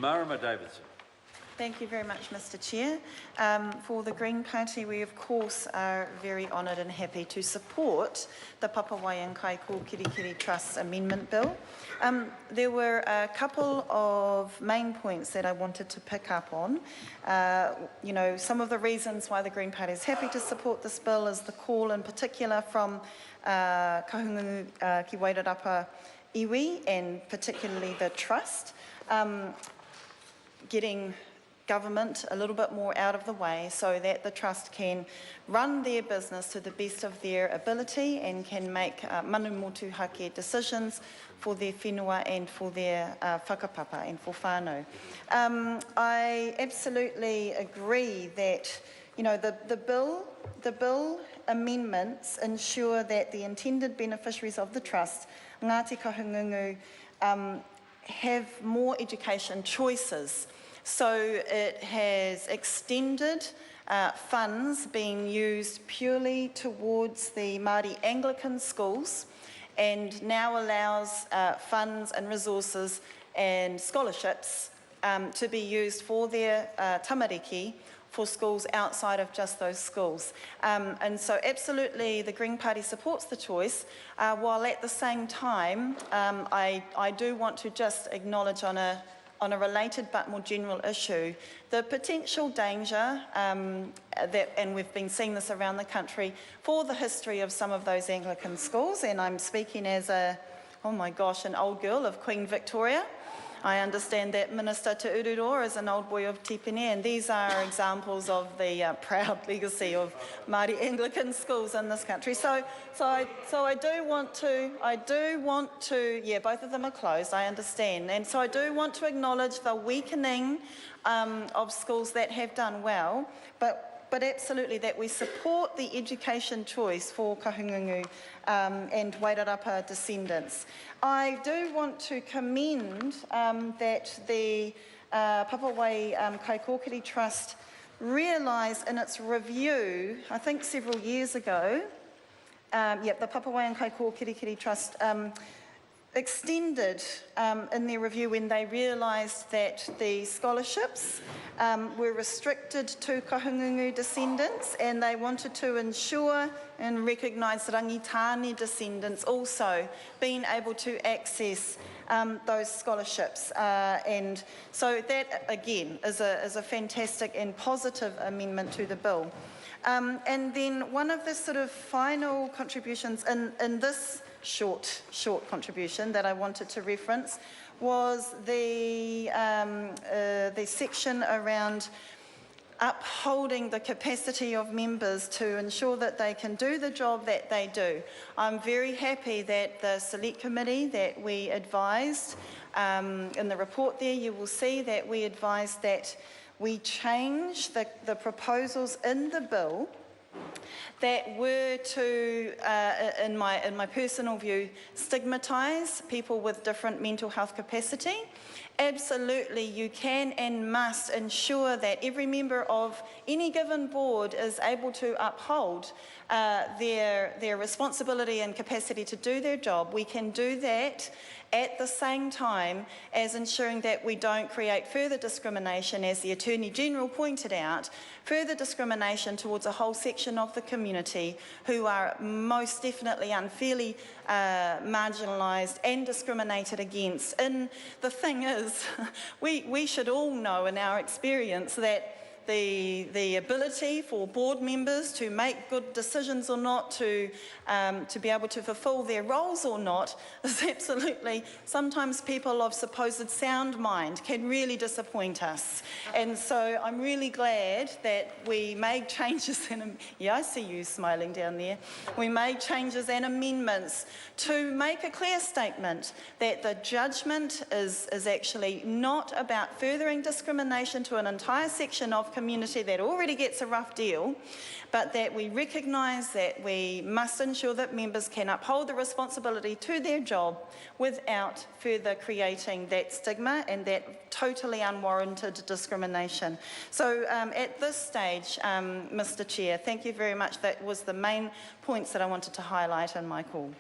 Marama Davidson. Thank you very much, Mr. Chair. For the Green Party, we of course are very honoured and happy to support the Papawai and Kaikokirikiri Trust Amendment Bill. There were a couple of main points that I wanted to pick up on. Some of the reasons why the Green Party is happy to support this bill is the call in particular from Kahungungu ki Wairarapa iwi, and particularly the Trust, getting government a little bit more out of the way so that the Trust can run their business to the best of their ability and can make manu motu hake decisions for their whenua and for their whakapapa and for whānau. I absolutely agree that the bill amendments ensure that the intended beneficiaries of the Trust, Ngāti Kahungunu, have more education choices. So it has extended funds being used purely towards the Māori Anglican schools, and now allows funds and resources and scholarships to be used for their tamariki for schools outside of just those schools. And so absolutely the Green Party supports the choice, while at the same time I do want to just acknowledge on a related but more general issue, the potential danger and we've been seeing this around the country, for the history of some of those Anglican schools, and I'm speaking as an old girl of Queen Victoria. I understand that Minister Te Ururoa is an old boy of Tipene, and these are examples of the proud legacy of Māori Anglican schools in this country. So I do want to, yeah, both of them are closed, I understand, and so I do want to acknowledge the weakening of schools that have done well, but absolutely that we support the education choice for Kahungunu and Wairarapa descendants. I do want to commend that the Papawai Kaikokirikiri Trust realised in its review, I think several years ago, the Papawai and Kaikokirikiri Trust extended in their review when they realised that the scholarships were restricted to Kahungunu descendants, and they wanted to ensure and recognise Rangitane descendants also being able to access those scholarships. And so that again is a fantastic and positive amendment to the bill. And then one of the sort of final contributions in this short contribution that I wanted to reference was the section around upholding the capacity of members to ensure that they can do the job that they do. I'm very happy that the Select Committee that we advised, in the report there you will see that we advised that we change the proposals in the bill that were to, in my personal view, stigmatise people with different mental health capacity. Absolutely, you can and must ensure that every member of any given board is able to uphold their responsibility and capacity to do their job. We can do that at the same time as ensuring that we don't create further discrimination, as the Attorney General pointed out, further discrimination towards a whole section of the community who are most definitely unfairly marginalised and discriminated against. And the thing is, we should all know in our experience that the ability for board members to make good decisions or not, to be able to fulfil their roles or not, is absolutely, sometimes people of supposed sound mind can really disappoint us. And so I'm really glad that we made changes, yeah, I see you smiling down there. We made changes and amendments to make a clear statement that the judgment is actually not about furthering discrimination to an entire section of community that already gets a rough deal, but that we recognise that we must ensure that members can uphold the responsibility to their job without further creating that stigma and that totally unwarranted discrimination. So at this stage, Mr. Chair, thank you very much. That was the main points that I wanted to highlight in my call.